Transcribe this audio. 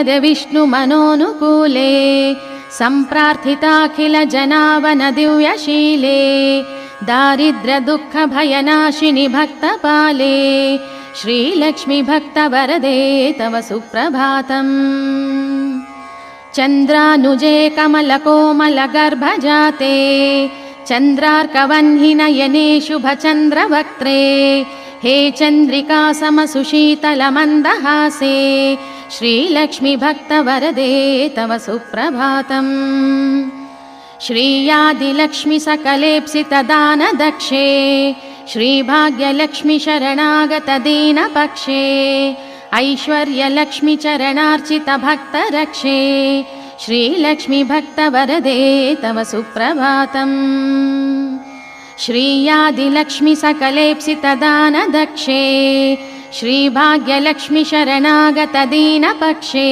विष्णुमनोनुकूले सम्प्रार्थिताखिल जनावन दिव्यशीले दारिद्र्य दुःख भयनाशिनि भक्तपाले श्रीलक्ष्मी भक्तवरदे तव सुप्रभातम्। चन्द्रानुजे कमलकोमलगर्भजाते चन्द्रार्कवह्निनयने शुभचन्द्रवक्त्रे हे चन्द्रिका समसुशीतलमन्दहासे श्रीलक्ष्मी भक्तवरदे तव सुप्रभातम्। श्रीयादिलक्ष्मी सकलेप्सितदानदक्षे श्रीभाग्यलक्ष्मी शरणागतदीनपक्षे ऐश्वर्यलक्ष्मी चरणार्चित भक्तरक्षे श्रीलक्ष्मी भक्तवरदे तव सुप्रभातम्। श्रीयादिलक्ष्मी सकलेप्सितदानदक्षे श्रीभाग्यलक्ष्मी शरणागतदीनपक्षे